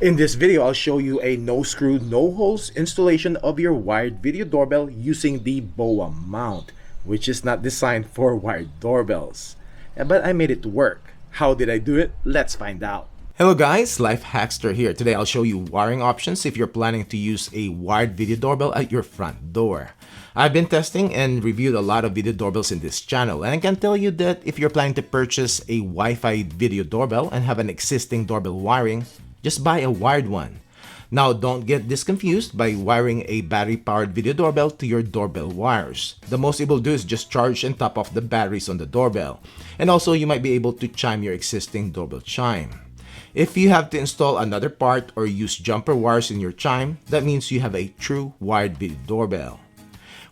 In this video, I'll show you a no-screw, no-holes installation of your wired video doorbell using the BOA mount, which is not designed for wired doorbells. But I made it work. How did I do it? Let's find out. Hello guys, LifeHackster here. Today I'll show you wiring options if you're planning to use a wired video doorbell at your front door. I've been testing and reviewed a lot of video doorbells in this channel, and I can tell you that if you're planning to purchase a Wi-Fi video doorbell and have an existing doorbell wiring, just buy a wired one. Now don't get this confused by wiring a battery-powered video doorbell to your doorbell wires. The most you will do is just charge and top off the batteries on the doorbell. And also you might be able to chime your existing doorbell chime. If you have to install another part or use jumper wires in your chime, that means you have a true wired video doorbell.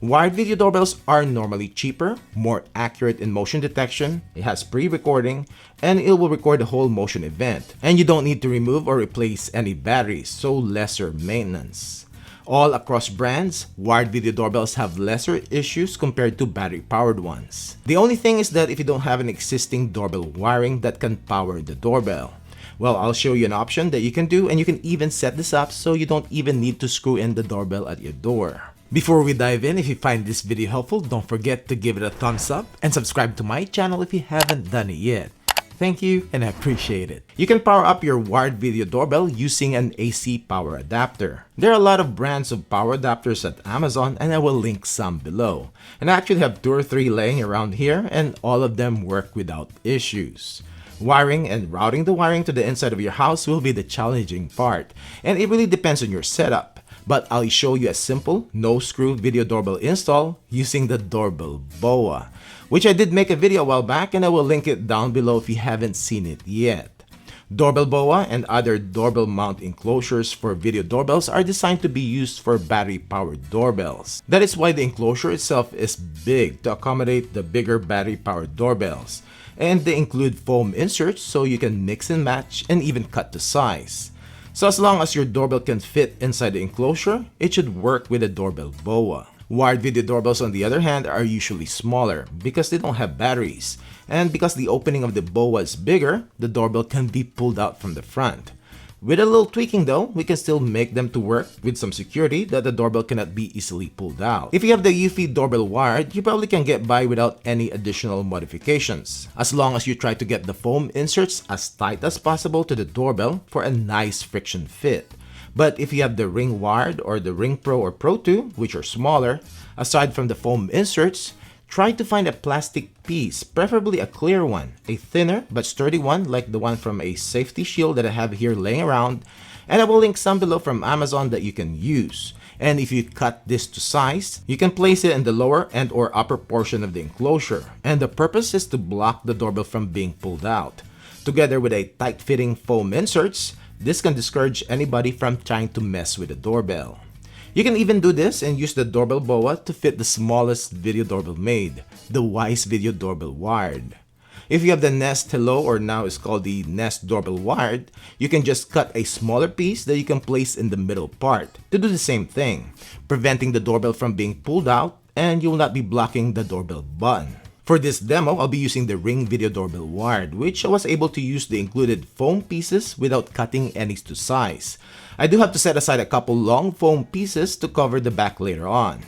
Wired video doorbells are normally cheaper, more accurate in motion detection, it has pre-recording, and it will record the whole motion event. And you don't need to remove or replace any batteries, so lesser maintenance. All across brands, wired video doorbells have lesser issues compared to battery-powered ones. The only thing is that if you don't have an existing doorbell wiring that can power the doorbell. Well, I'll show you an option that you can do, and you can even set this up so you don't even need to screw in the doorbell at your door. Before we dive in, if you find this video helpful, don't forget to give it a thumbs up and subscribe to my channel if you haven't done it yet. Thank you, and I appreciate it. You can power up your wired video doorbell using an AC power adapter. There are a lot of brands of power adapters at Amazon, and I will link some below. And I actually have 2 or 3 laying around here, and all of them work without issues. Wiring and routing the wiring to the inside of your house will be the challenging part, and it really depends on your setup. But I'll show you a simple, no-screw video doorbell install using the doorbell BOA, which I did make a video a while back, and I will link it down below if you haven't seen it yet. Doorbell BOA and other doorbell mount enclosures for video doorbells are designed to be used for battery-powered doorbells. That is why the enclosure itself is big to accommodate the bigger battery-powered doorbells. And they include foam inserts so you can mix and match and even cut the size. So as long as your doorbell can fit inside the enclosure, it should work with the doorbell BOA. Wired video doorbells, on the other hand, are usually smaller because they don't have batteries. And because the opening of the BOA is bigger, the doorbell can be pulled out from the front. With a little tweaking though, we can still make them to work with some security that the doorbell cannot be easily pulled out. If you have the UV doorbell wired, you probably can get by without any additional modifications, as long as you try to get the foam inserts as tight as possible to the doorbell for a nice friction fit. But if you have the Ring Wired or the Ring Pro or Pro 2, which are smaller, aside from the foam inserts, try to find a plastic piece, preferably a clear one, a thinner but sturdy one like the one from a safety shield that I have here laying around, and I will link some below from Amazon that you can use. And if you cut this to size, you can place it in the lower and or upper portion of the enclosure, and the purpose is to block the doorbell from being pulled out. Together with a tight-fitting foam inserts, this can discourage anybody from trying to mess with the doorbell. You can even do this and use the doorbell BOA to fit the smallest video doorbell made, the Wise Video Doorbell Wired. If you have the Nest Hello, or now it's called the Nest Doorbell Wired, you can just cut a smaller piece that you can place in the middle part to do the same thing, preventing the doorbell from being pulled out, and you will not be blocking the doorbell button. For this demo, I'll be using the Ring Video Doorbell Wired, which I was able to use the included foam pieces without cutting any to size. I do have to set aside a couple long foam pieces to cover the back later on.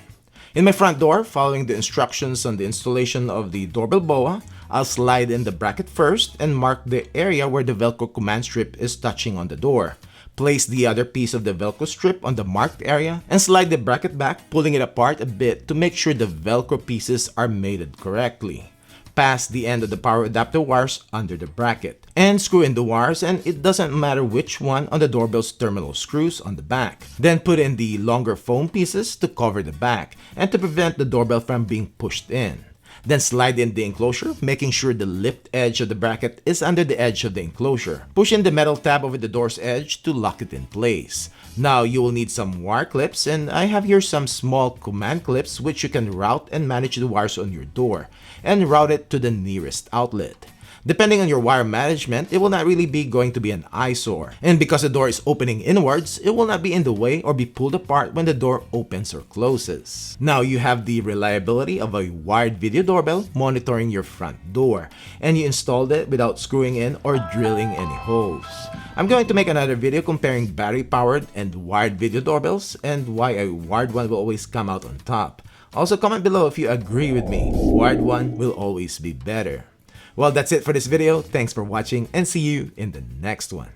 In my front door, following the instructions on the installation of the doorbell BOA, I'll slide in the bracket first and mark the area where the Velcro command strip is touching on the door. Place the other piece of the Velcro strip on the marked area and slide the bracket back, pulling it apart a bit to make sure the Velcro pieces are mated correctly. Pass the end of the power adapter wires under the bracket and screw in the wires, and it doesn't matter which one on the doorbell's terminal screws on the back. Then put in the longer foam pieces to cover the back and to prevent the doorbell from being pushed in. Then slide in the enclosure, making sure the lipped edge of the bracket is under the edge of the enclosure. Push in the metal tab over the door's edge to lock it in place. Now you will need some wire clips, and I have here some small command clips which you can route and manage the wires on your door and route it to the nearest outlet. Depending on your wire management, it will not really be going to be an eyesore. And because the door is opening inwards, it will not be in the way or be pulled apart when the door opens or closes. Now you have the reliability of a wired video doorbell monitoring your front door, and you installed it without screwing in or drilling any holes. I'm going to make another video comparing battery-powered and wired video doorbells and why a wired one will always come out on top. Also comment below if you agree with me, wired one will always be better. Well, that's it for this video. Thanks for watching and see you in the next one.